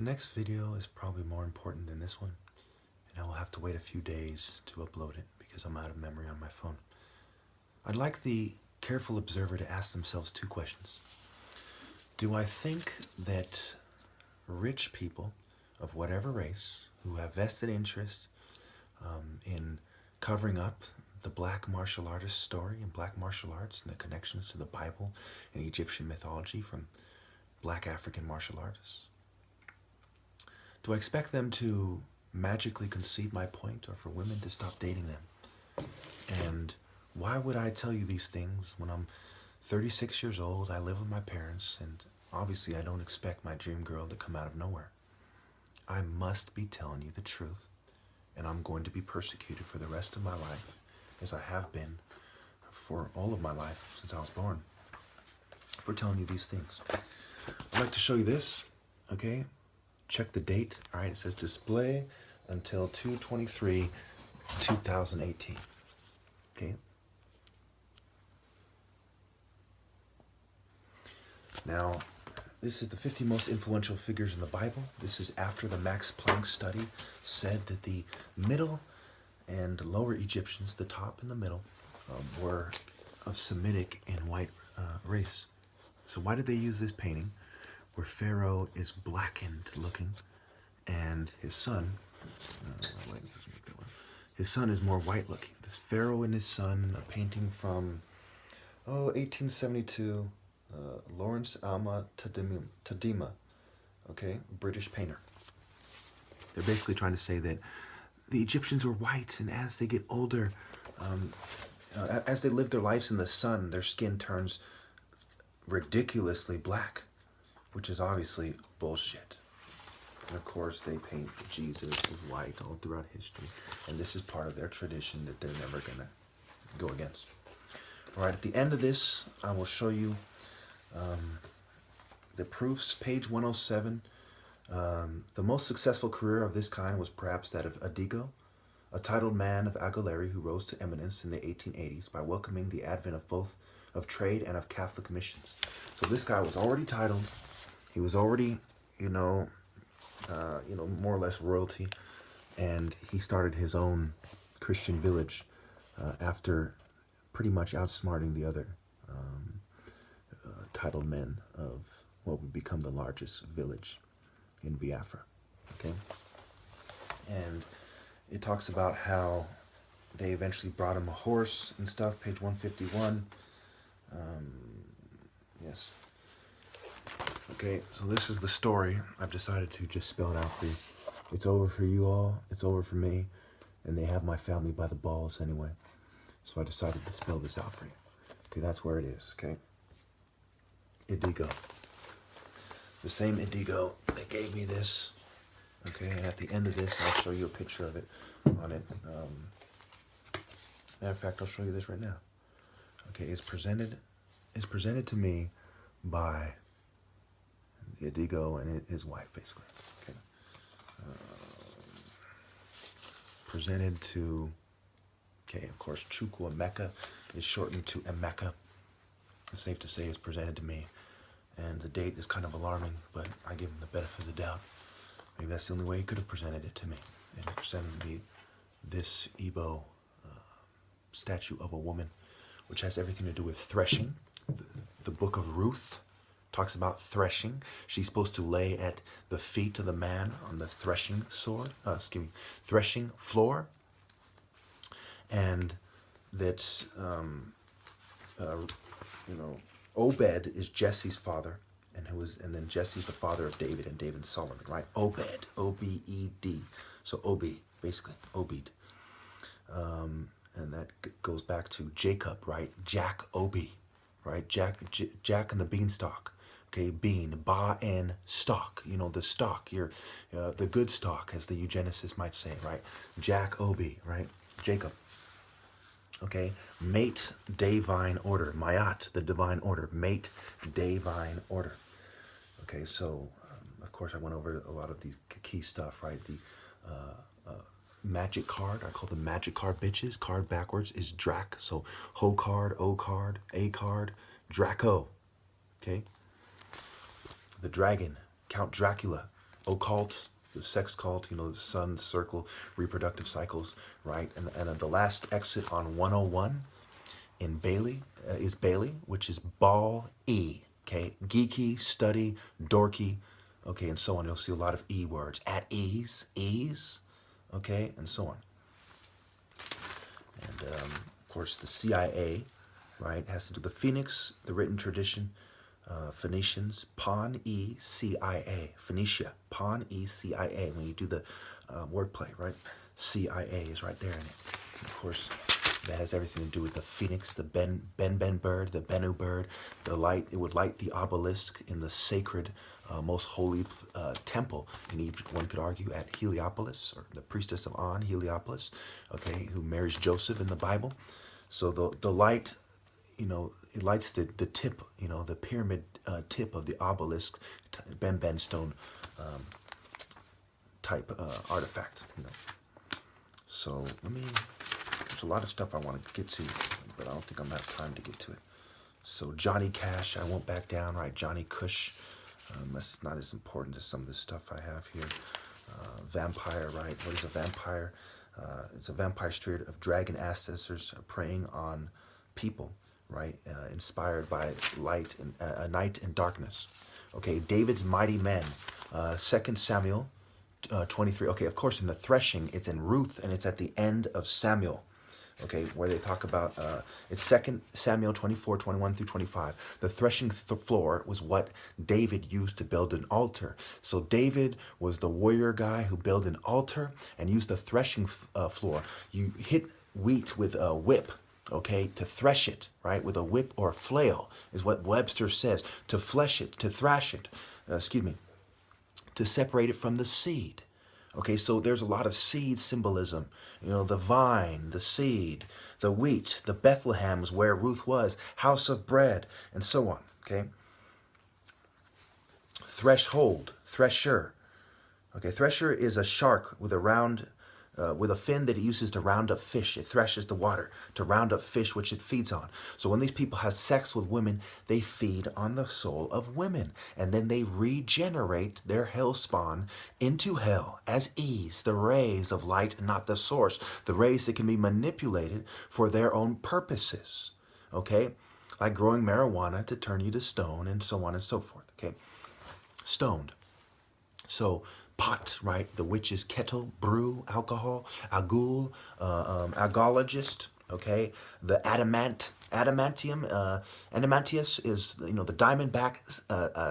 The next video is probably more important than this one, and I will have to wait a few days to upload it because I'm out of memory on my phone. I'd like the careful observer to ask themselves two questions. Do I think that rich people of whatever race who have vested interest in covering up the black martial artist story and black martial arts and the connections to the Bible and Egyptian mythology from black African martial artists, do I expect them to magically concede my point or for women to stop dating them? And why would I tell you these things when I'm 36 years old, I live with my parents, and obviously I don't expect my dream girl to come out of nowhere? I must be telling you the truth, and I'm going to be persecuted for the rest of my life, as I have been for all of my life since I was born, for telling you these things. I'd like to show you this, okay? Check the date. All right, it says display until 2/23/2018. Okay. Now, this is the 50 most influential figures in the Bible. This is after the Max Planck study said that the middle and lower Egyptians, the top and the middle, were of Semitic and white race. So why did they use this painting where Pharaoh is blackened looking and his son, his son is more white looking? This Pharaoh and his son, a painting from 1872, Lawrence Alma Tadema, okay, British painter. They're basically trying to say that the Egyptians were white, and as they get older, as they live their lives in the sun, their skin turns ridiculously black, which is obviously bullshit. And of course, they paint Jesus as white all throughout history, and this is part of their tradition that they're never gonna go against. All right, at the end of this, I will show you the proofs, page 107. The most successful career of this kind was perhaps that of Adigo, a titled man of Aguilera who rose to eminence in the 1880s by welcoming the advent of both of trade and of Catholic missions. So this guy was already titled. He was already, more or less royalty, and he started his own Christian village after pretty much outsmarting the other titled men of what would become the largest village in Biafra. Okay, and it talks about how they eventually brought him a horse and stuff. Page 151. Yes. Okay, so this is the story. I've decided to just spell it out for you. It's over for you all. It's over for me. And they have my family by the balls anyway. So I decided to spell this out for you. Okay, that's where it is, okay? Idigo. The same Idigo that gave me this. Okay, and at the end of this, I'll show you a picture of it on it. Matter of fact, I'll show you this right now. Okay, it's presented to me by Idigo and his wife, basically. Okay, presented to. Okay, of course, Chukwuemeka is shortened to Emeka. It's safe to say it's presented to me, and the date is kind of alarming, but I give him the benefit of the doubt. Maybe that's the only way he could have presented it to me. And he presented me this Igbo statue of a woman, which has everything to do with threshing. The book of Ruth talks about threshing. She's supposed to lay at the feet of the man on the threshing threshing floor, and that Obed is Jesse's father, and then Jesse's the father of David, and David Solomon, right? Obed, O-B-E-D. So Obi, basically, Obed. And that goes back to Jacob, right? Jack Obi, right? Jack and the beanstalk. Okay, bean, ba and stalk. The stalk. The good stock, as the eugenicists might say, right? Jack Obi, right? Jacob. Okay, mate, divine order. Mayat, the divine order. Mate, divine order. Okay, so of course I went over a lot of these key stuff, right? The magic card, I call them magic card bitches. Card backwards is Drac, so Ho card, O card, A card, Draco. Okay, the dragon, Count Dracula, occult, the sex cult, the sun circle, reproductive cycles, right? And the last exit on 101 in Bailey is Bailey, which is ball E. Okay, geeky, study, dorky, okay, and so on. You'll see a lot of E words. At ease, okay, and so on. And of course, the CIA, right, has to do the Phoenix, the written tradition, Phoenicians, Pawn E CIA, Phoenicia, Pawn E CIA. When you do the wordplay, right, CIA is right there in it. And of course, that has everything to do with the phoenix, the Ben bird, the Bennu bird, the light. It would light the obelisk in the sacred, most holy temple in Egypt. One could argue at Heliopolis, or the priestess of On, Heliopolis, okay, who marries Joseph in the Bible. So the light, it lights the tip, the pyramid tip of the obelisk, Ben stone type artifact. So there's a lot of stuff I want to get to, but I don't think I'm going to have time to get to it. So Johnny Cash, I won't back down, right? Johnny Cush, that's not as important as some of the stuff I have here. Vampire, right? What is a vampire? It's a vampire spirit of dragon ancestors preying on people, right? Inspired by light and night and darkness. Okay, David's mighty men, 2 Samuel 23. Okay, of course, in the threshing, it's in Ruth, and it's at the end of Samuel. Okay, where they talk about, it's 2 Samuel 24, 21 through 25. The threshing floor was what David used to build an altar. So David was the warrior guy who built an altar and used the threshing floor. You hit wheat with a whip, okay, to thresh it, right? With a whip or a flail is what Webster says. To flesh it, to thrash it, to separate it from the seed. Okay, so there's a lot of seed symbolism. The vine, the seed, the wheat, the Bethlehem's where Ruth was, house of bread, and so on. Okay. Threshold, thresher. Okay, thresher is a shark with a fin that it uses to round up fish. It threshes the water to round up fish, which it feeds on. So when these people have sex with women, they feed on the soul of women. And then they regenerate their hell spawn into hell as E's, the rays of light, not the source. The rays that can be manipulated for their own purposes. Okay? Like growing marijuana to turn you to stone and so on and so forth. Okay? Stoned. So, pot, right? The witch's kettle, brew, alcohol, agul, algologist, okay? The adamantius is, the diamondback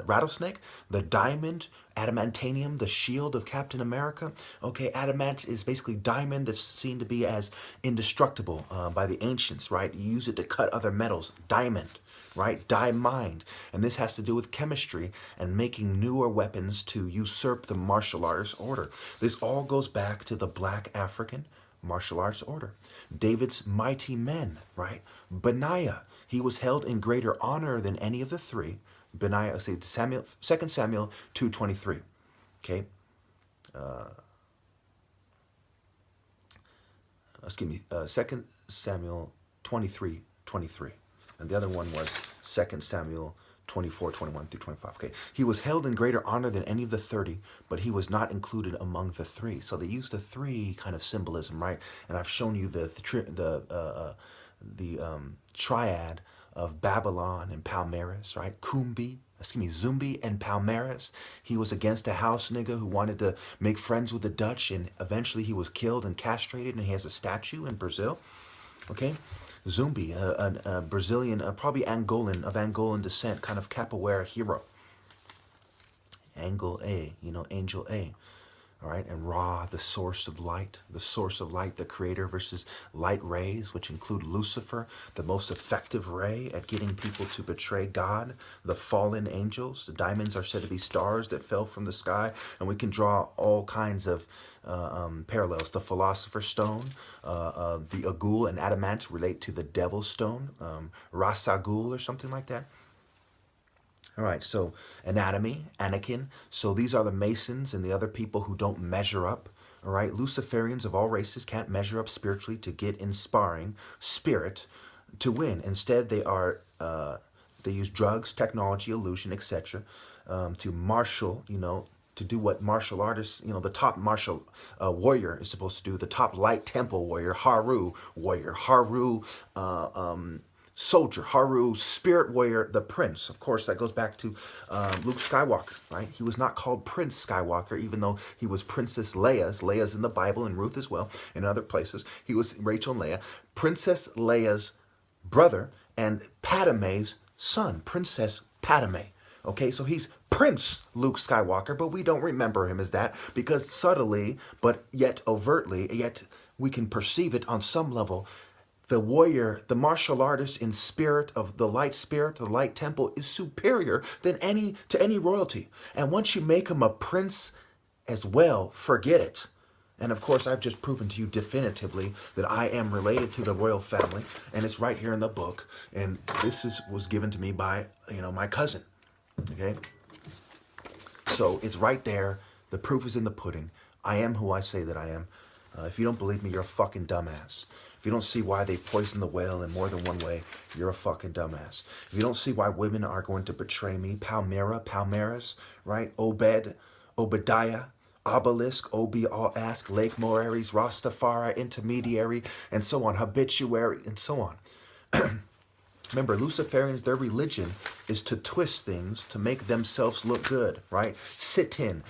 rattlesnake. The diamond, adamantanium, the shield of Captain America. Okay, adamant is basically diamond that's seen to be as indestructible by the ancients, right? You use it to cut other metals. Diamond, right? Diamond. And this has to do with chemistry and making newer weapons to usurp the martial arts order. This all goes back to the Black African martial arts order. David's mighty men, right? Benaiah, he was held in greater honor than any of the three. Benaiah, say 2 Samuel 2:23. Okay. 2 Samuel 23:23. And the other one was 2 Samuel 24:21 through 25. Okay. He was held in greater honor than any of the 30, but he was not included among the three. So they used the three kind of symbolism, right? And I've shown you the triad of Babylon and Palmaris, right? Zumbi and Palmaris. He was against a house nigga who wanted to make friends with the Dutch, and eventually he was killed and castrated, and he has a statue in Brazil. Okay? Zumbi, a Brazilian, probably Angolan, of Angolan descent, kind of capoeira hero. Angel A, Angel A. All right, and Ra, the source of light, the creator versus light rays, which include Lucifer, the most effective ray at getting people to betray God, the fallen angels. The diamonds are said to be stars that fell from the sky, and we can draw all kinds of parallels. The philosopher's stone, the agul and adamant relate to the devil's stone, Rasagul or something like that. All right, so anatomy, Anakin. So these are the Masons and the other people who don't measure up. All right, Luciferians of all races can't measure up spiritually to get inspiring spirit to win. Instead, they use drugs, technology, illusion, etc. To marshal, to do what martial artists, the top martial warrior is supposed to do, the top light temple warrior, Haru warrior, Haru soldier, Haru spirit warrior, the prince. Of course, that goes back to Luke Skywalker, right? He was not called Prince Skywalker, even though he was Princess Leia's. Leia's in the Bible, and Ruth as well, in other places. He was Rachel and Leia. Princess Leia's brother and Padme's son, Princess Padme. Okay, so he's Prince Luke Skywalker, but we don't remember him as that because subtly, but yet overtly, yet we can perceive it on some level. The warrior, the martial artist in spirit of the light temple is superior than any royalty. And once you make him a prince as well, forget it. And of course, I've just proven to you definitively that I am related to the royal family, and it's right here in the book. And this was given to me by, my cousin. Okay? So it's right there. The proof is in the pudding. I am who I say that I am. If you don't believe me, you're a fucking dumbass. If you don't see why they poisoned the whale in more than one way, you're a fucking dumbass. If you don't see why women are going to betray me, Palmyras, right? Obed, Obadiah, Obelisk, Ask, Lake Moeris, Rastafari, Intermediary, and so on, Habituary, and so on. Remember, Luciferians, their religion is to twist things to make themselves look good, right? Satan,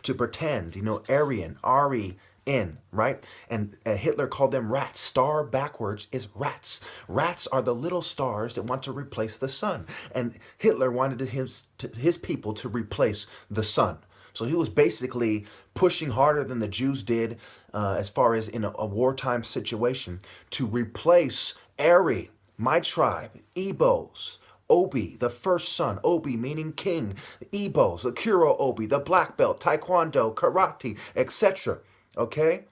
to pretend, Aryan, Ari-in, right? And Hitler called them rats. Star backwards is rats. Rats are the little stars that want to replace the sun. And Hitler wanted his people to replace the sun. So he was basically pushing harder than the Jews did as far as in a wartime situation to replace Ari, my tribe, Igbos, Obi, the first son, Obi meaning king, Igbos, the Kuro Obi, the black belt, Taekwondo, karate, etc. Okay?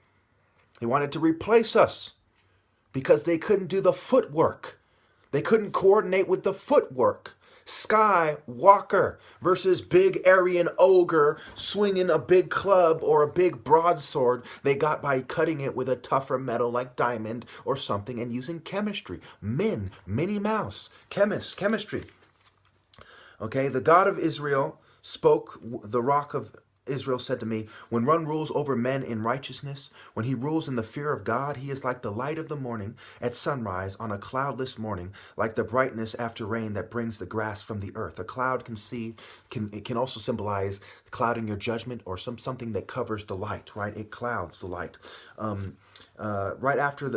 He wanted to replace us because they couldn't do the footwork. They couldn't coordinate with the footwork. Skywalker versus big Aryan ogre swinging a big club or a big broadsword they got by cutting it with a tougher metal like diamond or something and using chemistry. Minnie Mouse, chemistry. Okay, the God of Israel spoke, the rock of Israel said to me, when one rules over men in righteousness, when he rules in the fear of God, he is like the light of the morning at sunrise on a cloudless morning, like the brightness after rain that brings the grass from the earth. A cloud can also symbolize clouding your judgment or something that covers the light, right? It clouds the light. Right after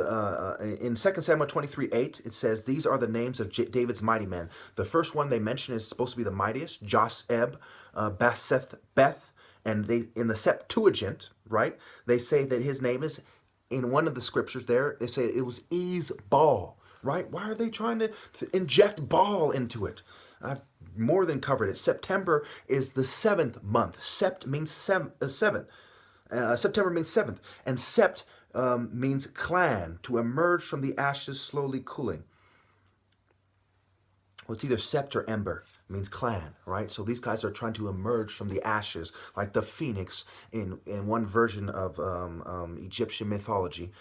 in 2 Samuel 23:8, it says, these are the names of David's mighty men. The first one they mention is supposed to be the mightiest, Josheb, Baseth, Beth, and they in the Septuagint, right, they say that his name is, in one of the scriptures there, they say it was Baal, right? Why are they trying to inject Baal into it? I've more than covered it. September is the 7th month. Sept means seven. September means 7th. And sept means clan, to emerge from the ashes slowly cooling. Well, it's either sept or ember. It means clan, right? So these guys are trying to emerge from the ashes, like the phoenix in one version of Egyptian mythology,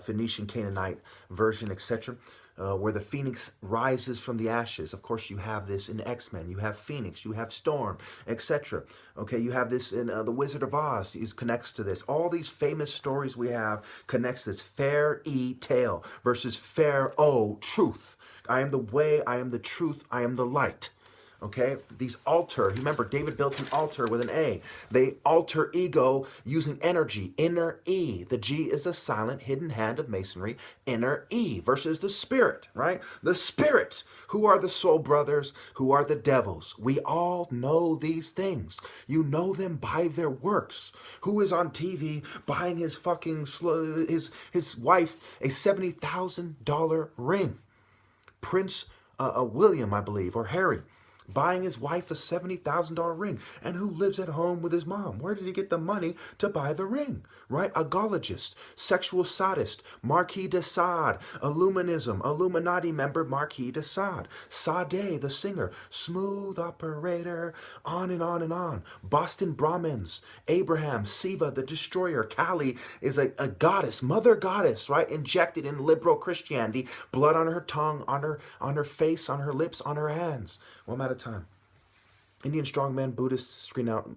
Phoenician, Canaanite version, etc., where the phoenix rises from the ashes. Of course, you have this in X-Men. You have Phoenix, you have Storm, etc. Okay, you have this in The Wizard of Oz. It connects to this. All these famous stories we have connects this. Fair-E tale versus Fair-O truth. I am the way, I am the truth, I am the light. Okay, these alter, remember David built an altar with an A. They alter ego using energy, inner E. The G is a silent hidden hand of masonry, inner E versus the spirit, right? The spirit. Who are the soul brothers? Who are the devils? We all know these things. You know them by their works. Who is on TV buying his fucking, his wife a $70,000 ring? Prince William, I believe, or Harry, buying his wife a $70,000 ring. And who lives at home with his mom? Where did he get the money to buy the ring? Right? A gologist, sexual sadist, Marquis de Sade, Illuminati member Marquis de Sade, Sade, the singer, smooth operator, on and on and on. Boston Brahmins, Abraham, Siva, the destroyer. Kali is a goddess, mother goddess, right? Injected in liberal Christianity, blood on her tongue, on her face, on her lips, on her hands. Well, I'm out of time. Indian strongman, Buddhists screen out